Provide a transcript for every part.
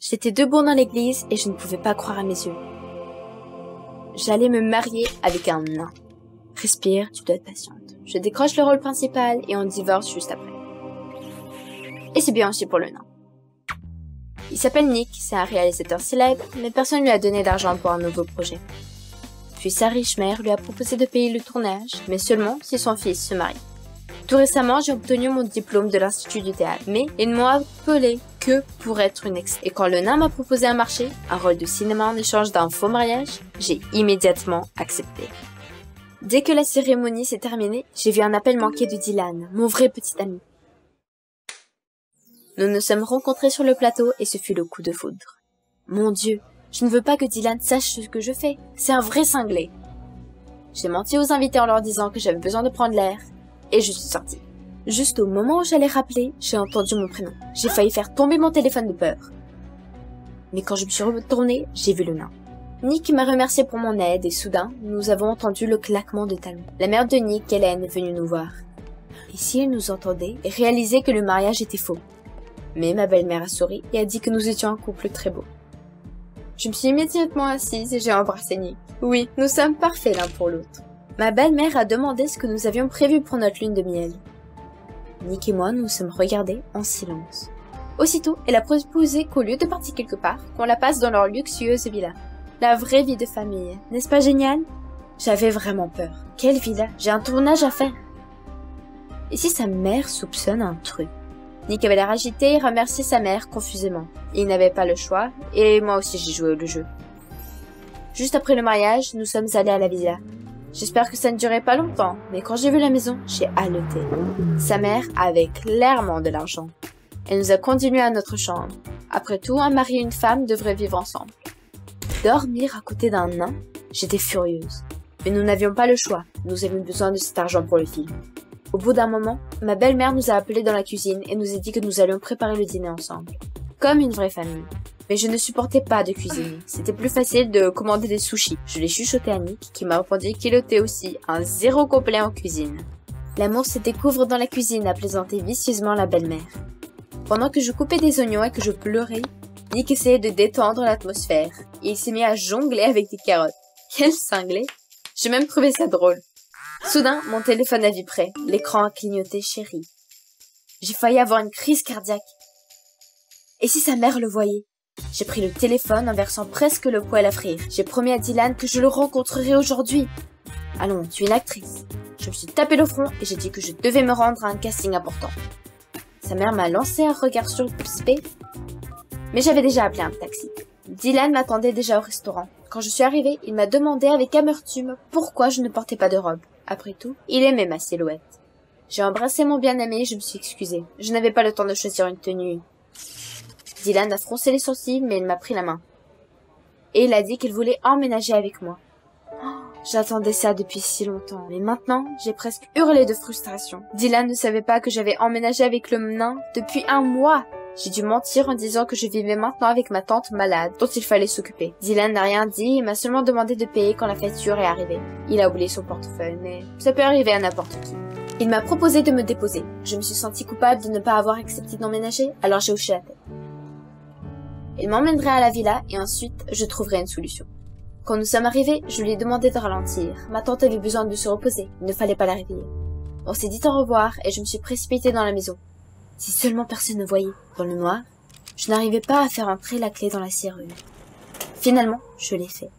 J'étais debout dans l'église et je ne pouvais pas croire à mes yeux. J'allais me marier avec un nain. Respire, tu dois être patiente. Je décroche le rôle principal et on divorce juste après. Et c'est bien aussi pour le nain. Il s'appelle Nick, c'est un réalisateur célèbre, mais personne ne lui a donné d'argent pour un nouveau projet. Puis sa riche mère lui a proposé de payer le tournage, mais seulement si son fils se marie. Tout récemment, j'ai obtenu mon diplôme de l'Institut du théâtre, mais ils m'ont appelé que pour être une ex. Et quand le nain m'a proposé un marché, un rôle de cinéma en échange d'un faux mariage, j'ai immédiatement accepté. Dès que la cérémonie s'est terminée, j'ai vu un appel manqué de Dylan, mon vrai petit ami. Nous nous sommes rencontrés sur le plateau et ce fut le coup de foudre. Mon Dieu, je ne veux pas que Dylan sache ce que je fais. C'est un vrai cinglé. J'ai menti aux invités en leur disant que j'avais besoin de prendre l'air et je suis sortie. Juste au moment où j'allais rappeler, j'ai entendu mon prénom. J'ai failli faire tomber mon téléphone de peur. Mais quand je me suis retournée, j'ai vu le nain. Nick m'a remercié pour mon aide et soudain, nous avons entendu le claquement de talons. La mère de Nick, Hélène, est venue nous voir. Et si elle nous entendait et réalisait que le mariage était faux. Mais ma belle-mère a souri et a dit que nous étions un couple très beau. Je me suis immédiatement assise et j'ai embrassé Nick. Oui, nous sommes parfaits l'un pour l'autre. Ma belle-mère a demandé ce que nous avions prévu pour notre lune de miel. Nick et moi nous sommes regardés en silence. Aussitôt, elle a proposé qu'au lieu de partir quelque part, qu'on la passe dans leur luxueuse villa. La vraie vie de famille, n'est-ce pas génial? J'avais vraiment peur. Quelle villa? J'ai un tournage à faire. Et si sa mère soupçonne un truc? Nick avait l'air agité et remerciait sa mère confusément. Il n'avait pas le choix, et moi aussi j'ai joué le jeu. Juste après le mariage, nous sommes allés à la villa. J'espère que ça ne durait pas longtemps, mais quand j'ai vu la maison, j'ai haleté. Sa mère avait clairement de l'argent. Elle nous a conduits à notre chambre. Après tout, un mari et une femme devraient vivre ensemble. Dormir à côté d'un nain? J'étais furieuse. Mais nous n'avions pas le choix, nous avions besoin de cet argent pour le film. Au bout d'un moment, ma belle-mère nous a appelés dans la cuisine et nous a dit que nous allions préparer le dîner ensemble. Comme une vraie famille. Mais je ne supportais pas de cuisiner. C'était plus facile de commander des sushis. Je l'ai chuchoté à Nick, qui m'a répondu qu'il était aussi un zéro complet en cuisine. L'amour se découvre dans la cuisine, a plaisanté vicieusement la belle-mère. Pendant que je coupais des oignons et que je pleurais, Nick essayait de détendre l'atmosphère. Et il s'est mis à jongler avec des carottes. Quel cinglé! J'ai même trouvé ça drôle. Soudain, mon téléphone a vibré. L'écran a clignoté chéri. J'ai failli avoir une crise cardiaque. Et si sa mère le voyait? J'ai pris le téléphone en versant presque le poêle à frire. J'ai promis à Dylan que je le rencontrerai aujourd'hui. Allons, tu es une actrice. Je me suis tapé le front et j'ai dit que je devais me rendre à un casting important. Sa mère m'a lancé un regard suspect, mais j'avais déjà appelé un taxi. Dylan m'attendait déjà au restaurant. Quand je suis arrivée, il m'a demandé avec amertume pourquoi je ne portais pas de robe. Après tout, il aimait ma silhouette. J'ai embrassé mon bien-aimé et je me suis excusée. Je n'avais pas le temps de choisir une tenue. Dylan a froncé les sourcils, mais il m'a pris la main. Et il a dit qu'il voulait emménager avec moi. Oh, j'attendais ça depuis si longtemps, mais maintenant, j'ai presque hurlé de frustration. Dylan ne savait pas que j'avais emménagé avec le nain depuis 1 mois. J'ai dû mentir en disant que je vivais maintenant avec ma tante malade, dont il fallait s'occuper. Dylan n'a rien dit et m'a seulement demandé de payer quand la facture est arrivée. Il a oublié son portefeuille, mais ça peut arriver à n'importe qui. Il m'a proposé de me déposer. Je me suis sentie coupable de ne pas avoir accepté d'emménager, alors j'ai hoché la tête. Il m'emmènerait à la villa et ensuite, je trouverai une solution. Quand nous sommes arrivés, je lui ai demandé de ralentir. Ma tante avait besoin de se reposer. Il ne fallait pas la réveiller. On s'est dit au revoir et je me suis précipitée dans la maison. Si seulement personne ne voyait. Dans le noir, je n'arrivais pas à faire entrer la clé dans la serrure. Finalement, je l'ai fait.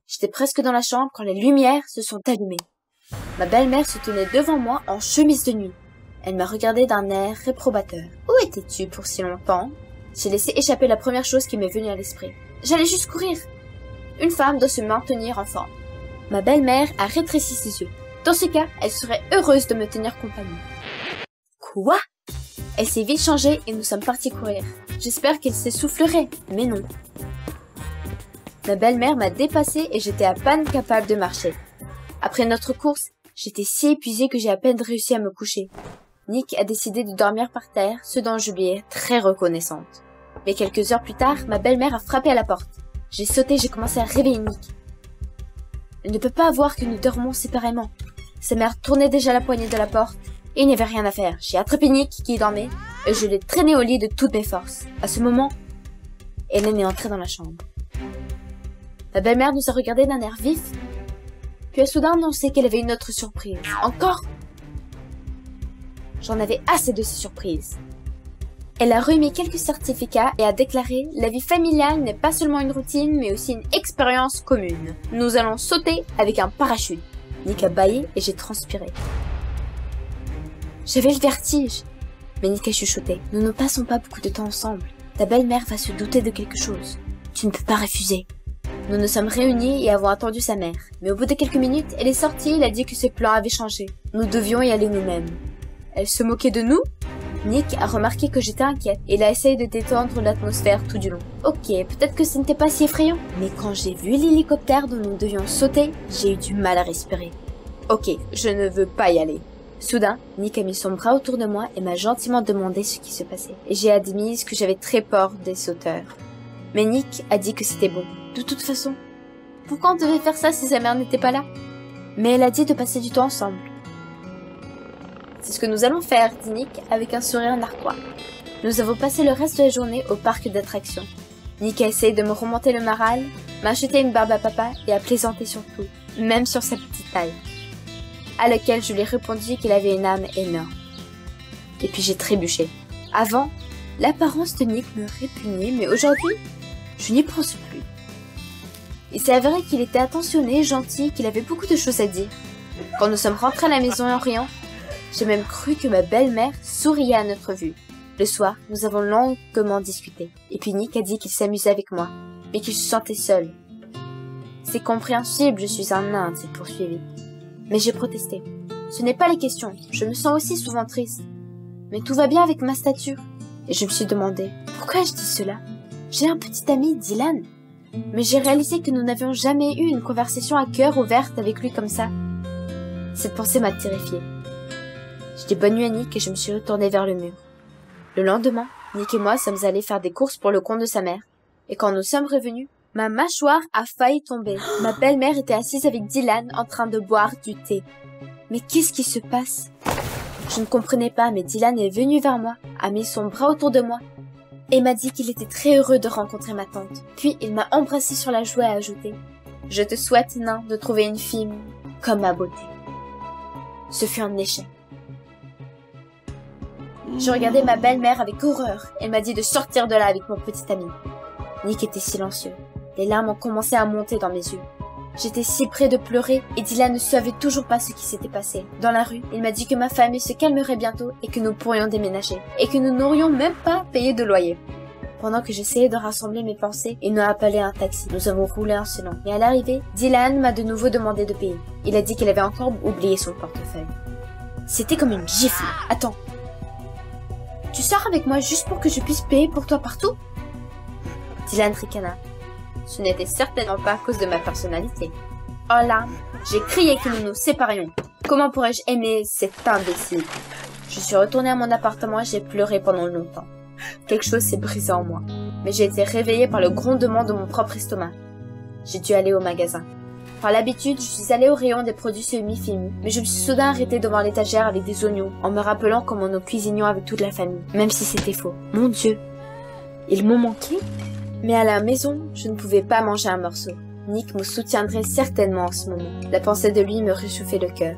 J'étais presque dans la chambre quand les lumières se sont allumées. Ma belle-mère se tenait devant moi en chemise de nuit. Elle m'a regardé d'un air réprobateur. Où étais-tu pour si longtemps? J'ai laissé échapper la première chose qui m'est venue à l'esprit. J'allais juste courir. Une femme doit se maintenir en forme. Ma belle-mère a rétréci ses yeux. Dans ce cas, elle serait heureuse de me tenir compagnie. Quoi? Elle s'est vite changée et nous sommes partis courir. J'espère qu'elle s'essoufflerait, mais non. Ma belle-mère m'a dépassée et j'étais à peine capable de marcher. Après notre course, j'étais si épuisée que j'ai à peine réussi à me coucher. Nick a décidé de dormir par terre, ce dont je lui ai très reconnaissante. Mais quelques heures plus tard, ma belle-mère a frappé à la porte. J'ai sauté, j'ai commencé à réveiller Nick. Elle ne peut pas voir que nous dormons séparément. Sa mère tournait déjà la poignée de la porte et il n'y avait rien à faire. J'ai attrapé Nick qui dormait et je l'ai traîné au lit de toutes mes forces. À ce moment, Hélène est entrée dans la chambre. Ma belle-mère nous a regardés d'un air vif, puis a soudain annoncé qu'elle avait une autre surprise. Encore? J'en avais assez de ces surprises. Elle a remis quelques certificats et a déclaré « La vie familiale n'est pas seulement une routine, mais aussi une expérience commune. Nous allons sauter avec un parachute. » Nick a bâillé et j'ai transpiré. J'avais le vertige. Mais Nick a chuchoté. Nous ne passons pas beaucoup de temps ensemble. Ta belle-mère va se douter de quelque chose. Tu ne peux pas refuser. Nous nous sommes réunis et avons attendu sa mère. Mais au bout de quelques minutes, elle est sortie et elle a dit que ses plans avaient changé. Nous devions y aller nous-mêmes. Elle se moquait de nous? Nick a remarqué que j'étais inquiète et il a essayé de détendre l'atmosphère tout du long. Ok, peut-être que ce n'était pas si effrayant. Mais quand j'ai vu l'hélicoptère dont nous devions sauter, j'ai eu du mal à respirer. Ok, je ne veux pas y aller. Soudain, Nick a mis son bras autour de moi et m'a gentiment demandé ce qui se passait. Et j'ai admis que j'avais très peur des sauteurs. Mais Nick a dit que c'était bon. De toute façon, pourquoi on devait faire ça si sa mère n'était pas là? Mais elle a dit de passer du temps ensemble. C'est ce que nous allons faire, dit Nick avec un sourire narquois. Nous avons passé le reste de la journée au parc d'attractions. Nick a essayé de me remonter le moral, m'a acheté une barbe à papa et a plaisanté sur tout, même sur sa petite taille. À laquelle je lui ai répondu qu'il avait une âme énorme. Et puis j'ai trébuché. Avant, l'apparence de Nick me répugnait, mais aujourd'hui, je n'y pense plus. Il s'est avéré qu'il était attentionné, gentil, qu'il avait beaucoup de choses à dire. Quand nous sommes rentrés à la maison en riant, j'ai même cru que ma belle-mère souriait à notre vue. Le soir, nous avons longuement discuté. Et puis Nick a dit qu'il s'amusait avec moi, mais qu'il se sentait seul. C'est compréhensible, je suis un nain, s'est poursuivi. Mais j'ai protesté. Ce n'est pas les questions, je me sens aussi souvent triste. Mais tout va bien avec ma stature. Et je me suis demandé, pourquoi je dis cela? J'ai un petit ami, Dylan. Mais j'ai réalisé que nous n'avions jamais eu une conversation à cœur ouverte avec lui comme ça. Cette pensée m'a terrifiée. Je dis bonne nuit à Nick et je me suis retournée vers le mur. Le lendemain, Nick et moi sommes allés faire des courses pour le compte de sa mère. Et quand nous sommes revenus, ma mâchoire a failli tomber. Ma belle-mère était assise avec Dylan en train de boire du thé. Mais qu'est-ce qui se passe? Je ne comprenais pas, mais Dylan est venu vers moi, a mis son bras autour de moi et m'a dit qu'il était très heureux de rencontrer ma tante. Puis il m'a embrassé sur la joue et a ajouté « Je te souhaite, nain, de trouver une fille comme ma beauté. » Ce fut un échec. Je regardais ma belle-mère avec horreur. Elle m'a dit de sortir de là avec mon petit ami. Nick était silencieux. Les larmes ont commencé à monter dans mes yeux. J'étais si près de pleurer et Dylan ne savait toujours pas ce qui s'était passé. Dans la rue, il m'a dit que ma famille se calmerait bientôt et que nous pourrions déménager. Et que nous n'aurions même pas payé de loyer. Pendant que j'essayais de rassembler mes pensées, il nous a appelé un taxi. Nous avons roulé en silence. Et à l'arrivée, Dylan m'a de nouveau demandé de payer. Il a dit qu'il avait encore oublié son portefeuille. C'était comme une gifle. Attends. Tu sors avec moi juste pour que je puisse payer pour toi partout? Dylan ricana. Ce n'était certainement pas à cause de ma personnalité. Oh là, j'ai crié que nous nous séparions. Comment pourrais-je aimer cet imbécile? Je suis retournée à mon appartement et j'ai pleuré pendant longtemps. Quelque chose s'est brisé en moi. Mais j'ai été réveillée par le grondement de mon propre estomac. J'ai dû aller au magasin. Par l'habitude, je suis allée au rayon des produits semi-finis, mais je me suis soudain arrêtée devant l'étagère avec des oignons, en me rappelant comment nous cuisinions avec toute la famille, même si c'était faux. Mon Dieu, ils m'ont manqué? Mais à la maison, je ne pouvais pas manger un morceau. Nick me soutiendrait certainement en ce moment. La pensée de lui me réchauffait le cœur.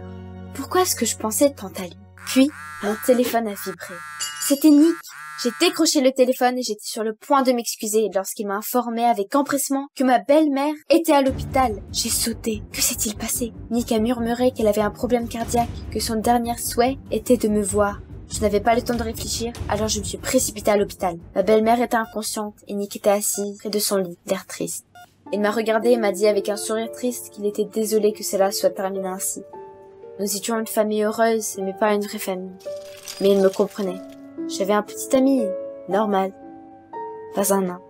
Pourquoi est-ce que je pensais tant à lui? Puis, mon téléphone a vibré. C'était Nick. J'ai décroché le téléphone et j'étais sur le point de m'excuser lorsqu'il m'a informé avec empressement que ma belle-mère était à l'hôpital. J'ai sauté. Que s'est-il passé? Nick a murmuré qu'elle avait un problème cardiaque, que son dernier souhait était de me voir. Je n'avais pas le temps de réfléchir, alors je me suis précipitée à l'hôpital. Ma belle-mère était inconsciente et Nick était assis près de son lit, l'air triste. Il m'a regardé et m'a dit avec un sourire triste qu'il était désolé que cela soit terminé ainsi. Nous étions une famille heureuse, mais pas une vraie famille. Mais il me comprenait. J'avais un petit ami, normal. Pas un nain.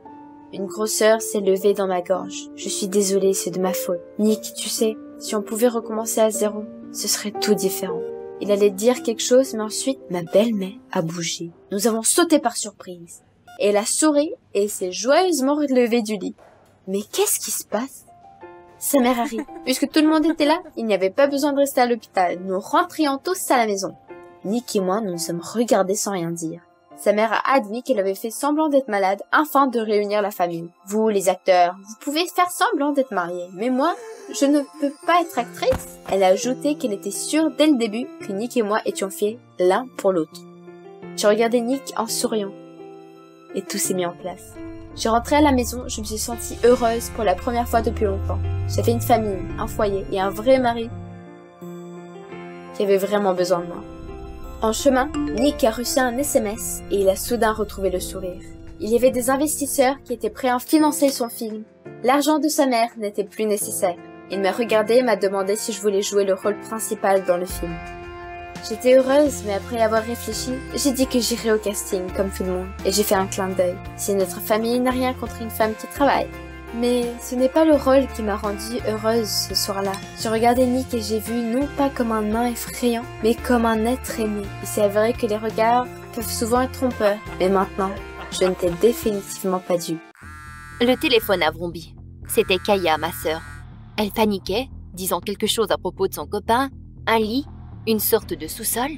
Une grosseur s'est levée dans ma gorge. Je suis désolée, c'est de ma faute. Nick, tu sais, si on pouvait recommencer à zéro, ce serait tout différent. Il allait dire quelque chose, mais ensuite, ma belle-mère a bougé. Nous avons sauté par surprise. Et elle a souri et s'est joyeusement relevée du lit. Mais qu'est-ce qui se passe? Sa mère arrive. Puisque tout le monde était là, il n'y avait pas besoin de rester à l'hôpital. Nous rentrions tous à la maison. Nick et moi, nous nous sommes regardés sans rien dire. Sa mère a admis qu'elle avait fait semblant d'être malade afin de réunir la famille. Vous, les acteurs, vous pouvez faire semblant d'être mariés, mais moi, je ne peux pas être actrice. Elle a ajouté qu'elle était sûre dès le début que Nick et moi étions faits l'un pour l'autre. Je regardais Nick en souriant. Et tout s'est mis en place. Je rentrais à la maison, je me suis sentie heureuse pour la première fois depuis longtemps. J'avais une famille, un foyer et un vrai mari qui avait vraiment besoin de moi. En chemin, Nick a reçu un SMS et il a soudain retrouvé le sourire. Il y avait des investisseurs qui étaient prêts à financer son film. L'argent de sa mère n'était plus nécessaire. Il m'a regardé et m'a demandé si je voulais jouer le rôle principal dans le film. J'étais heureuse, mais après avoir réfléchi, j'ai dit que j'irais au casting, comme tout le monde, et j'ai fait un clin d'œil. Si notre famille n'a rien contre une femme qui travaille. Mais ce n'est pas le rôle qui m'a rendue heureuse ce soir-là. Je regardais Nick et j'ai vu non pas comme un nain effrayant, mais comme un être aimé. Et c'est vrai que les regards peuvent souvent être trompeurs. Mais maintenant, je n'étais définitivement pas due. Le téléphone a vrombi. C'était Kaya, ma sœur. Elle paniquait, disant quelque chose à propos de son copain, un lit, une sorte de sous-sol.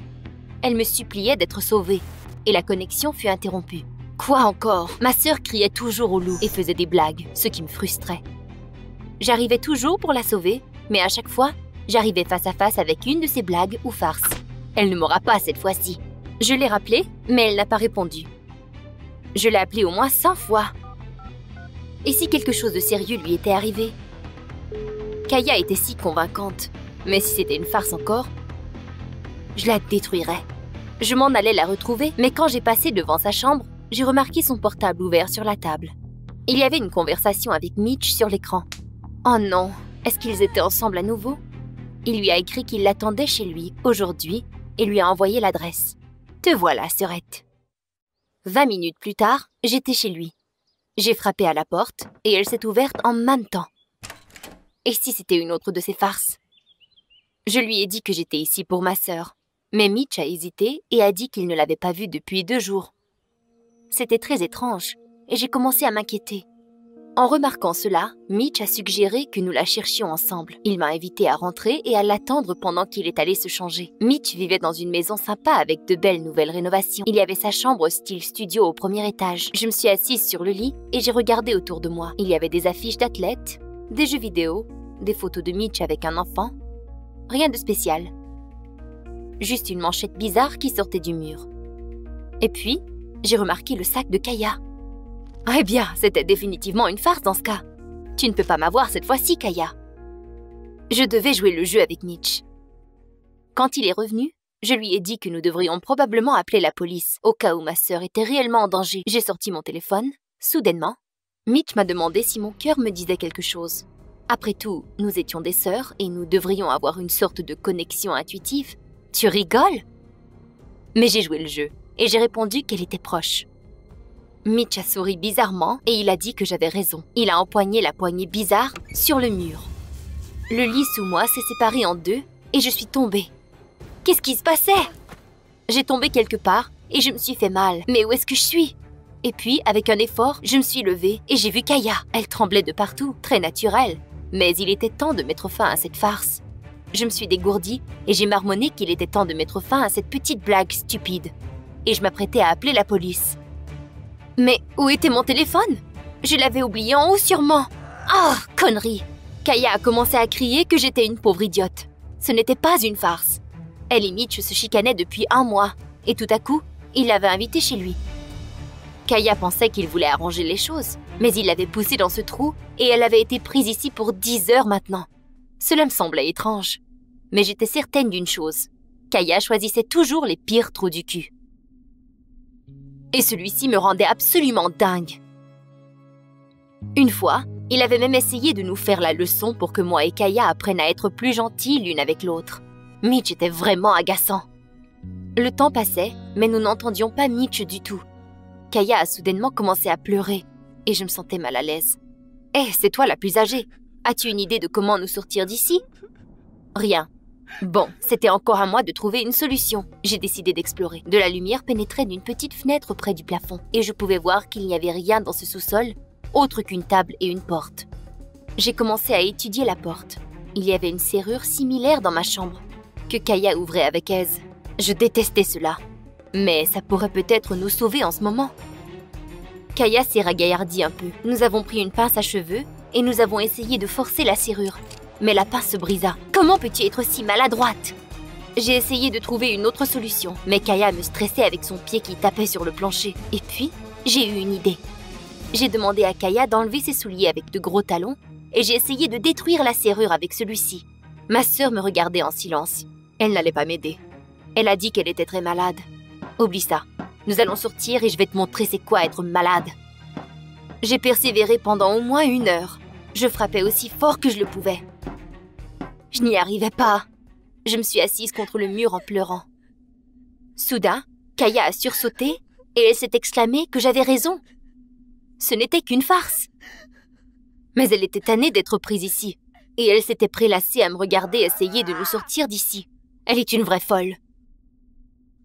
Elle me suppliait d'être sauvée, et la connexion fut interrompue. Quoi encore? Ma sœur criait toujours au loup et faisait des blagues, ce qui me frustrait. J'arrivais toujours pour la sauver, mais à chaque fois, j'arrivais face à face avec une de ses blagues ou farces. Elle ne m'aura pas cette fois-ci. Je l'ai rappelée, mais elle n'a pas répondu. Je l'ai appelée au moins 100 fois. Et si quelque chose de sérieux lui était arrivé? Kaya était si convaincante, mais si c'était une farce encore, je la détruirais. Je m'en allais la retrouver, mais quand j'ai passé devant sa chambre, j'ai remarqué son portable ouvert sur la table. Il y avait une conversation avec Mitch sur l'écran. Oh non, est-ce qu'ils étaient ensemble à nouveau? Il lui a écrit qu'il l'attendait chez lui, aujourd'hui, et lui a envoyé l'adresse. Te voilà, sœurette. 20 minutes plus tard, j'étais chez lui. J'ai frappé à la porte, et elle s'est ouverte en même temps. Et si c'était une autre de ses farces? Je lui ai dit que j'étais ici pour ma sœur, mais Mitch a hésité et a dit qu'il ne l'avait pas vue depuis 2 jours. C'était très étrange, et j'ai commencé à m'inquiéter. En remarquant cela, Mitch a suggéré que nous la cherchions ensemble. Il m'a invité à rentrer et à l'attendre pendant qu'il est allé se changer. Mitch vivait dans une maison sympa avec de belles nouvelles rénovations. Il y avait sa chambre style studio au premier étage. Je me suis assise sur le lit et j'ai regardé autour de moi. Il y avait des affiches d'athlètes, des jeux vidéo, des photos de Mitch avec un enfant. Rien de spécial. Juste une manchette bizarre qui sortait du mur. Et puis, j'ai remarqué le sac de Kaya. Eh bien, c'était définitivement une farce dans ce cas. Tu ne peux pas m'avoir cette fois-ci, Kaya. Je devais jouer le jeu avec Mitch. Quand il est revenu, je lui ai dit que nous devrions probablement appeler la police, au cas où ma sœur était réellement en danger. J'ai sorti mon téléphone. Soudainement, Mitch m'a demandé si mon cœur me disait quelque chose. Après tout, nous étions des sœurs et nous devrions avoir une sorte de connexion intuitive. Tu rigoles? Mais j'ai joué le jeu. Et j'ai répondu qu'elle était proche. Mitch a souri bizarrement et il a dit que j'avais raison. Il a empoigné la poignée bizarre sur le mur. Le lit sous moi s'est séparé en 2 et je suis tombée. Qu'est-ce qui se passait? J'ai tombé quelque part et je me suis fait mal. Mais où est-ce que je suis? Et puis, avec un effort, je me suis levée et j'ai vu Kaya. Elle tremblait de partout, très naturelle. Mais il était temps de mettre fin à cette farce. Je me suis dégourdie et j'ai marmonné qu'il était temps de mettre fin à cette petite blague stupide. Et je m'apprêtais à appeler la police. Mais où était mon téléphone? Je l'avais oublié en haut sûrement. Ah, connerie! Kaya a commencé à crier que j'étais une pauvre idiote. Ce n'était pas une farce. Elle et Mitch se chicanaient depuis 1 mois. Et tout à coup, il l'avait invitée chez lui. Kaya pensait qu'il voulait arranger les choses, mais il l'avait poussée dans ce trou et elle avait été prise ici pour 10 heures maintenant. Cela me semblait étrange. Mais j'étais certaine d'une chose. Kaya choisissait toujours les pires trous du cul. Et celui-ci me rendait absolument dingue. Une fois, il avait même essayé de nous faire la leçon pour que moi et Kaya apprennent à être plus gentils l'une avec l'autre. Mitch était vraiment agaçant. Le temps passait, mais nous n'entendions pas Mitch du tout. Kaya a soudainement commencé à pleurer, et je me sentais mal à l'aise. « Hé, c'est toi la plus âgée. As-tu une idée de comment nous sortir d'ici ?» Rien. Bon, c'était encore à moi de trouver une solution. J'ai décidé d'explorer. De la lumière pénétrait d'une petite fenêtre près du plafond, et je pouvais voir qu'il n'y avait rien dans ce sous-sol, autre qu'une table et une porte. J'ai commencé à étudier la porte. Il y avait une serrure similaire dans ma chambre, que Kaya ouvrait avec aise. Je détestais cela. Mais ça pourrait peut-être nous sauver en ce moment. Kaya s'est ragaillardie un peu. Nous avons pris une pince à cheveux et nous avons essayé de forcer la serrure. Mais la pince se brisa. Comment peux-tu être si maladroite? J'ai essayé de trouver une autre solution, mais Kaya me stressait avec son pied qui tapait sur le plancher. Et puis, j'ai eu une idée. J'ai demandé à Kaya d'enlever ses souliers avec de gros talons et j'ai essayé de détruire la serrure avec celui-ci. Ma sœur me regardait en silence. Elle n'allait pas m'aider. Elle a dit qu'elle était très malade. Oublie ça. Nous allons sortir et je vais te montrer c'est quoi être malade. J'ai persévéré pendant au moins 1 heure. Je frappais aussi fort que je le pouvais. Je n'y arrivais pas. Je me suis assise contre le mur en pleurant. Soudain, Kaya a sursauté et elle s'est exclamée que j'avais raison. Ce n'était qu'une farce. Mais elle était tannée d'être prise ici. Et elle s'était prélassée à me regarder essayer de nous sortir d'ici. Elle est une vraie folle.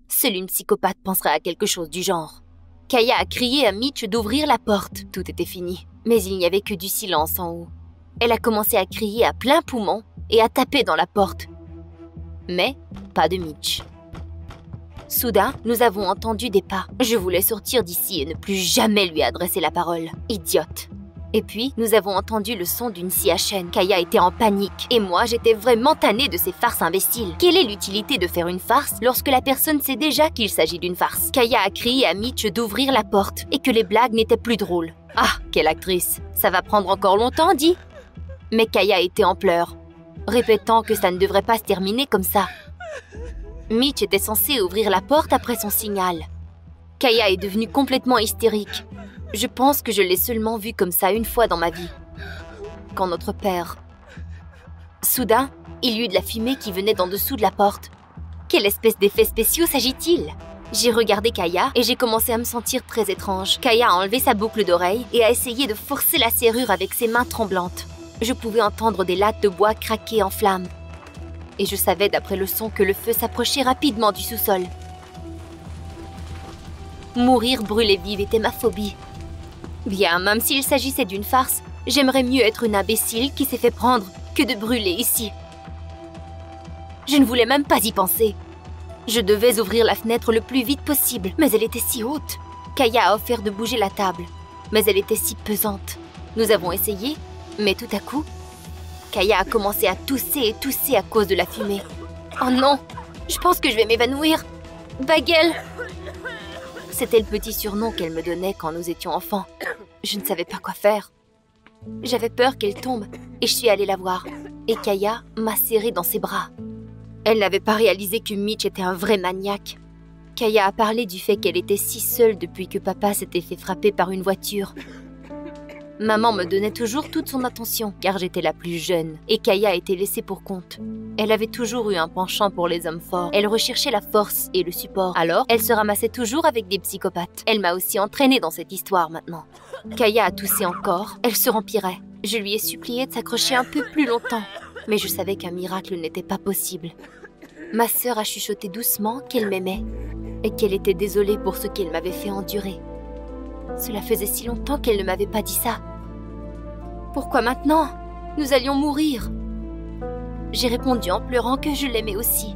Seule une psychopathe penserait à quelque chose du genre. Kaya a crié à Mitch d'ouvrir la porte. Tout était fini. Mais il n'y avait que du silence en haut. Elle a commencé à crier à plein poumon et à taper dans la porte. Mais pas de Mitch. Soudain, nous avons entendu des pas. Je voulais sortir d'ici et ne plus jamais lui adresser la parole. Idiote. Et puis, nous avons entendu le son d'une scie à chaîne. Kaya était en panique. Et moi, j'étais vraiment tannée de ces farces imbéciles. Quelle est l'utilité de faire une farce lorsque la personne sait déjà qu'il s'agit d'une farce? Kaya a crié à Mitch d'ouvrir la porte et que les blagues n'étaient plus drôles. Ah, quelle actrice. Ça va prendre encore longtemps, dis. Mais Kaya était en pleurs, répétant que ça ne devrait pas se terminer comme ça. Mitch était censé ouvrir la porte après son signal. Kaya est devenue complètement hystérique. Je pense que je l'ai seulement vue comme ça 1 fois dans ma vie. Quand notre père... Soudain, il y eut de la fumée qui venait d'en dessous de la porte. Quelle espèce d'effets spéciaux s'agit-il? J'ai regardé Kaya et j'ai commencé à me sentir très étrange. Kaya a enlevé sa boucle d'oreille et a essayé de forcer la serrure avec ses mains tremblantes. Je pouvais entendre des lattes de bois craquer en flammes. Et je savais d'après le son que le feu s'approchait rapidement du sous-sol. Mourir brûlée vive était ma phobie. Bien, même s'il s'agissait d'une farce, j'aimerais mieux être une imbécile qui s'est fait prendre que de brûler ici. Je ne voulais même pas y penser. Je devais ouvrir la fenêtre le plus vite possible, mais elle était si haute. Kaya a offert de bouger la table, mais elle était si pesante. Nous avons essayé, mais tout à coup, Kaya a commencé à tousser et tousser à cause de la fumée. Oh non, je pense que je vais m'évanouir. Bagel! C'était le petit surnom qu'elle me donnait quand nous étions enfants. Je ne savais pas quoi faire. J'avais peur qu'elle tombe et je suis allée la voir. Et Kaya m'a serrée dans ses bras. Elle n'avait pas réalisé que Mitch était un vrai maniaque. Kaya a parlé du fait qu'elle était si seule depuis que papa s'était fait frapper par une voiture. Maman me donnait toujours toute son attention, car j'étais la plus jeune, et Kaya était laissée pour compte. Elle avait toujours eu un penchant pour les hommes forts. Elle recherchait la force et le support. Alors, elle se ramassait toujours avec des psychopathes. Elle m'a aussi entraînée dans cette histoire maintenant. Kaya a toussé encore. Elle se rempirait. Je lui ai supplié de s'accrocher un peu plus longtemps. Mais je savais qu'un miracle n'était pas possible. Ma sœur a chuchoté doucement qu'elle m'aimait et qu'elle était désolée pour ce qu'elle m'avait fait endurer. Cela faisait si longtemps qu'elle ne m'avait pas dit ça. Pourquoi maintenant? Nous allions mourir. J'ai répondu en pleurant que je l'aimais aussi.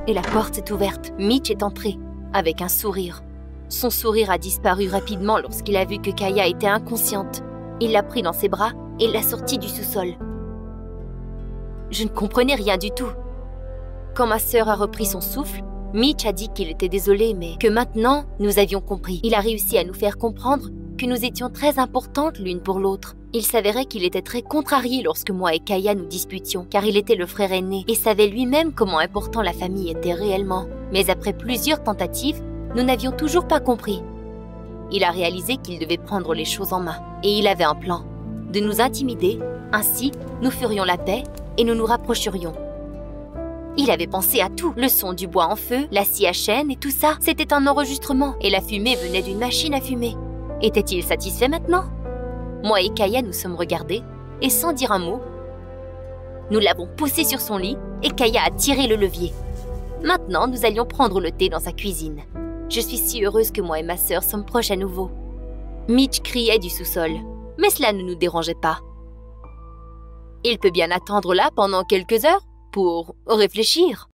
Et la porte s'est ouverte. Mitch est entré, avec un sourire. Son sourire a disparu rapidement lorsqu'il a vu que Kaya était inconsciente. Il l'a pris dans ses bras et l'a sortie du sous-sol. Je ne comprenais rien du tout. Quand ma sœur a repris son souffle, Mitch a dit qu'il était désolé, mais que maintenant, nous avions compris. Il a réussi à nous faire comprendre que nous étions très importantes l'une pour l'autre. Il s'avérait qu'il était très contrarié lorsque moi et Kaya nous disputions, car il était le frère aîné et savait lui-même comment important la famille était réellement. Mais après plusieurs tentatives, nous n'avions toujours pas compris. Il a réalisé qu'il devait prendre les choses en main, et il avait un plan. De nous intimider, ainsi nous ferions la paix et nous nous rapprocherions. Il avait pensé à tout, le son du bois en feu, la scie à chaîne et tout ça. C'était un enregistrement et la fumée venait d'une machine à fumer. Était-il satisfait maintenant? Moi et Kaya nous sommes regardés et sans dire un mot, nous l'avons poussé sur son lit et Kaya a tiré le levier. Maintenant, nous allions prendre le thé dans sa cuisine. Je suis si heureuse que moi et ma sœur sommes proches à nouveau. Mitch criait du sous-sol, mais cela ne nous dérangeait pas. Il peut bien attendre là pendant quelques heures pour réfléchir.